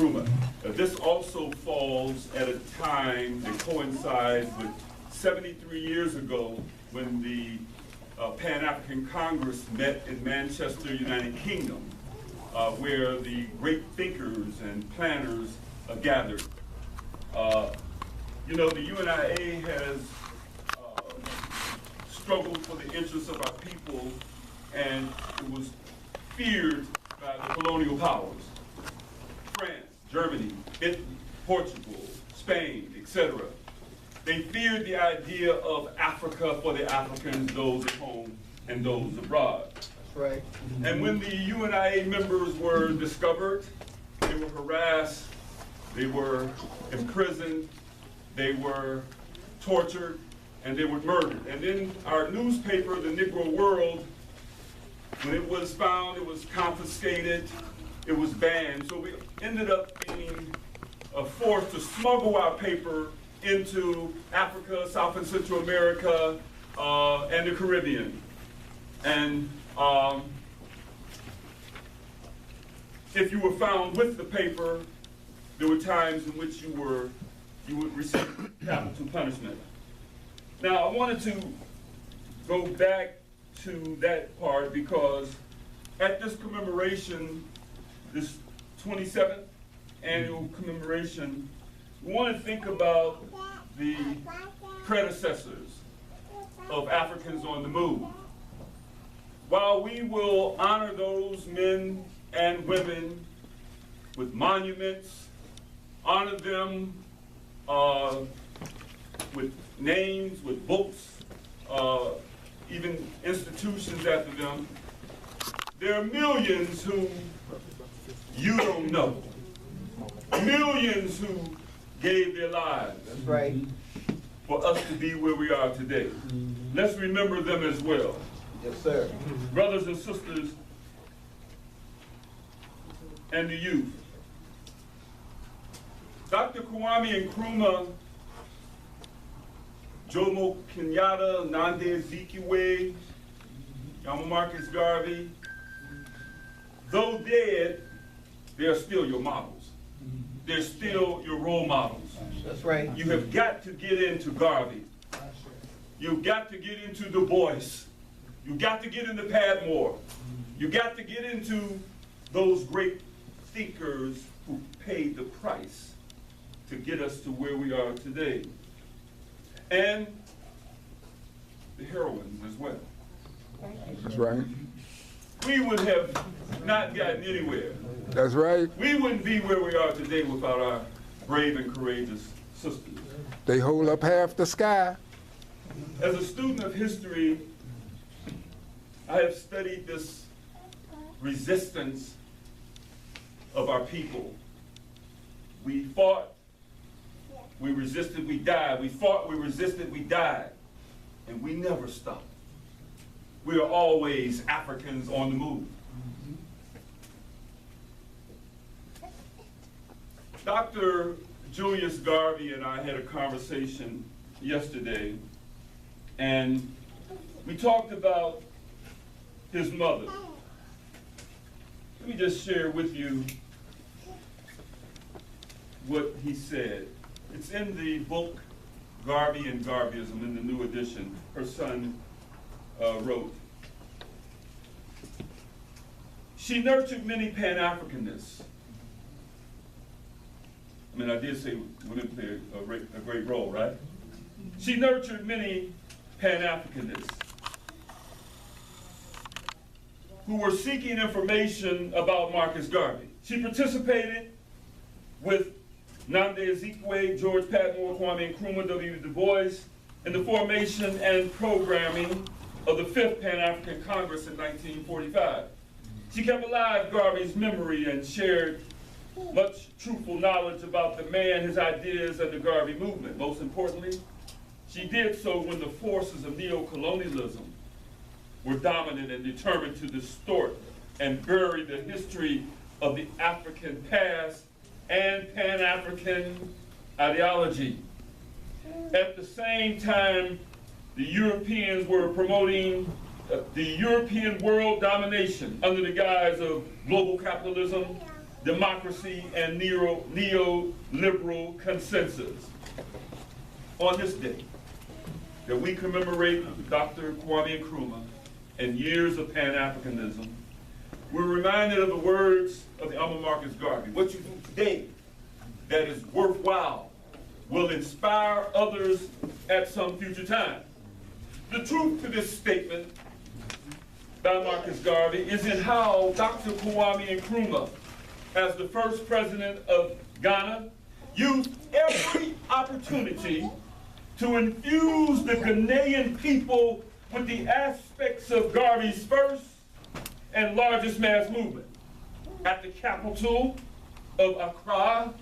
Nkrumah. This also falls at a time that coincides with 73 years ago when the Pan-African Congress met in Manchester, United Kingdom, where the great thinkers and planners gathered. You know, the UNIA has struggled for the interests of our people, and it was feared by the colonial powers. France, Germany, Italy, Portugal, Spain, etc. They feared the idea of Africa for the Africans, those at home and those abroad. That's right. And when the UNIA members were discovered, they were harassed, they were imprisoned, they were tortured, and they were murdered. And then our newspaper, the Negro World, when it was found, it was confiscated, it was banned. So we ended up being forced to smuggle our paper into Africa, South and Central America, and the Caribbean. And if you were found with the paper, there were times in which you would receive capital punishment. Now, I wanted to go back to that part because at this commemoration, this 27th annual commemoration, we want to think about the predecessors of Africans on the move. While we will honor those men and women with monuments, honor them with names, with books, even institutions after them, there are millions who you don't know. Millions who gave their lives. That's right. For us to be where we are today. Let's remember them as well. Yes, sir. Brothers and sisters, and the youth. Dr. Kwame Nkrumah, Jomo Kenyatta, Nnamdi Azikiwe, John Marcus Garvey, though dead, they're still your models. They're still your role models. That's right. You have got to get into Garvey. You've got to get into Du Bois. You've got to get into Padmore. You've got to get into those great thinkers who paid the price to get us to where we are today. And the heroines as well. That's right. We would have not gotten anywhere. That's right. We wouldn't be where we are today without our brave and courageous sisters. They hold up half the sky. As a student of history, I have studied this resistance of our people. We fought, we resisted, we died. We fought, we resisted, we died. And we never stopped. We are always Africans on the move. Dr. Julius Garvey and I had a conversation yesterday, and we talked about his mother. Let me just share with you what he said. It's in the book Garvey and Garveyism in the new edition. Her son wrote. She nurtured many Pan-Africanists. I mean, I did say women play a great role, right? She nurtured many Pan-Africanists who were seeking information about Marcus Garvey. She participated with Nnamdi Azikiwe, George Padmore, Kwame Nkrumah, W. Du Bois in the formation and programming of the 5th Pan-African Congress in 1945. She kept alive Garvey's memory and shared much truthful knowledge about the man, his ideas, and the Garvey movement. Most importantly, she did so when the forces of neo-colonialism were dominant and determined to distort and bury the history of the African past and Pan-African ideology. At the same time, the Europeans were promoting the European world domination under the guise of global capitalism democracy, and neoliberal consensus. On this day, that we commemorate Dr. Kwame Nkrumah and years of Pan-Africanism, we're reminded of the words of the Honorable Marcus Garvey. What you do today that is worthwhile will inspire others at some future time. The truth to this statement by Marcus Garvey is in how Dr. Kwame Nkrumah, as the first president of Ghana, used every opportunity to infuse the Ghanaian people with the aspects of Garvey's first and largest mass movement. At the capital of Accra,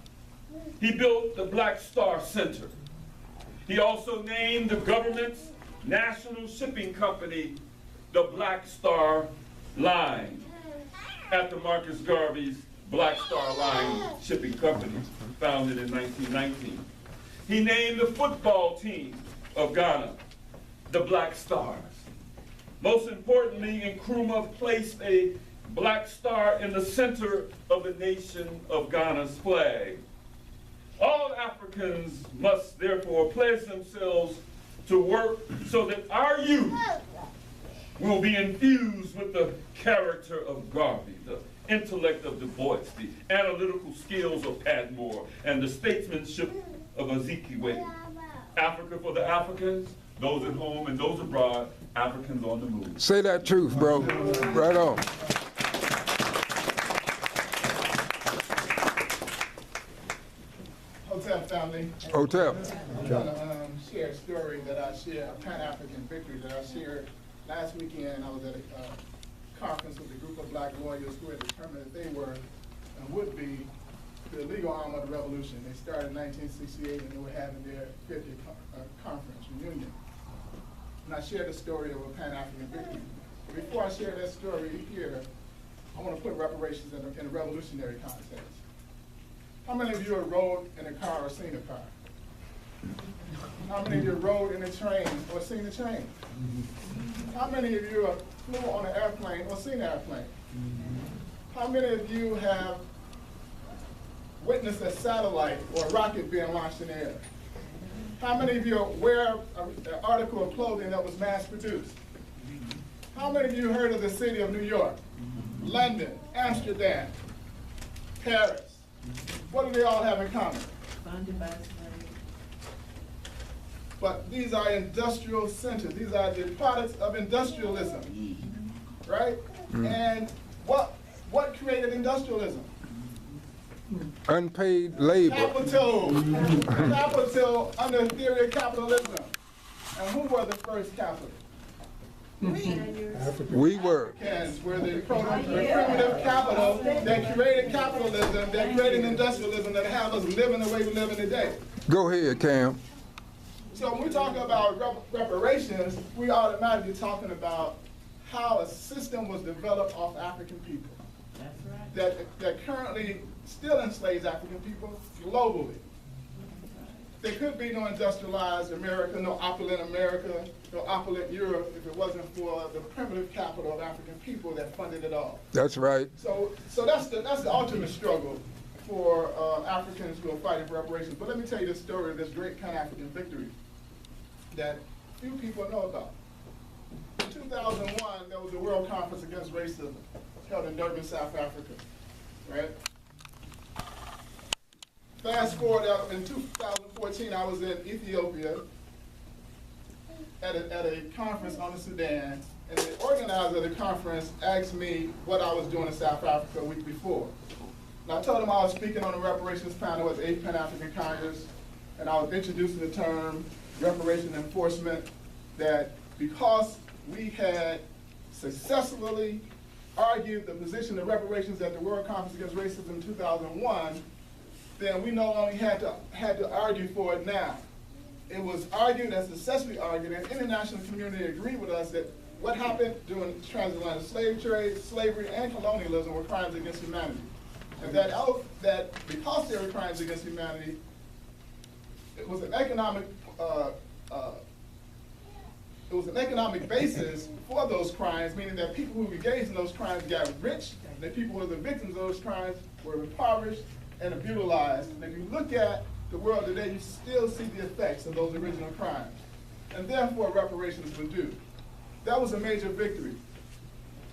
he built the Black Star Center. He also named the government's national shipping company the Black Star Line, after Marcus Garvey's Black Star Line shipping company, founded in 1919. He named the football team of Ghana the Black Stars. Most importantly, Nkrumah placed a black star in the center of the nation of Ghana's flag. All Africans must therefore pledge themselves to work so that our youth will be infused with the character of Garvey, the intellect of Du Bois, the analytical skills of Padmore, and the statesmanship of Azikiwe. Africa for the Africans, those at home and those abroad, Africans on the move. Say that truth, bro. Right on. Hotel family. Hotel. I'm trying to share a story that I shared, a Pan-African victory that I shared last weekend. I was at a conference with a group of black lawyers who had determined that they were and would be the legal arm of the revolution. They started in 1968 and they were having their 50th conference reunion. And I shared the story of a Pan-African victory. But before I share that story here, I want to put reparations in a revolutionary context. How many of you have rode in a car or seen a car? How many of you rode in a train or seen a train? How many of you flew on an airplane or seen an airplane? How many of you have witnessed a satellite or a rocket being launched in the air? How many of you wear an article of clothing that was mass produced? How many of you heard of the city of New York, London, Amsterdam, Paris? What do they all have in common? But these are industrial centers. These are the products of industrialism, right? And what created industrialism? Unpaid labor. Capital under the theory of capitalism. And who were the first capitalists? We were. Africans were the primitive capital that created capitalism, that created industrialism, that have us living the way we live in today. Go ahead, Cam. So when we talk about reparations, we automatically talking about how a system was developed off African people. That's right. That currently still enslaves African people globally. There could be no industrialized America, no opulent Europe if it wasn't for the primitive capital of African people that funded it all. That's right. So that's the ultimate struggle for Africans who are fighting for reparations. But let me tell you the story of this great Pan-African victory that few people know about. In 2001, there was a World Conference Against Racism held in Durban, South Africa, right? Fast forward out in 2014, I was in Ethiopia at a conference on the Sudan, and the organizer of the conference asked me what I was doing in South Africa a week before. And I told him I was speaking on a reparations panel at the 8th Pan-African Congress, and I was introducing the term reparation enforcement, that because we had successfully argued the position of reparations at the World Conference Against Racism in 2001, then we no longer had to argue for it now. It was argued and successfully argued, and the international community agreed with us that what happened during transatlantic slave trade, slavery, and colonialism were crimes against humanity. And that because they were crimes against humanity, it was an economic basis for those crimes, meaning that people who engaged in those crimes got rich, and the people who were the victims of those crimes were impoverished and brutalized. And if you look at the world today, you still see the effects of those original crimes. And therefore, reparations were due. That was a major victory.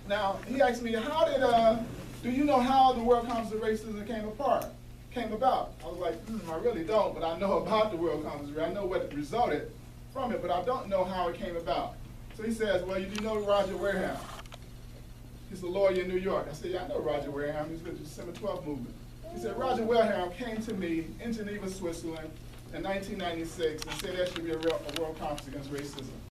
Now, he asked me, do you know how the World Conference of Racism came about? I was like, I really don't, but I know about the World Conference. I know what resulted from it, but I don't know how it came about. So he says, well, you do know Roger Wareham. He's a lawyer in New York. I said, yeah, I know Roger Wareham. He's with the December 12th movement. He said, Roger Wareham came to me in Geneva, Switzerland in 1996 and said there should be a World Conference against racism.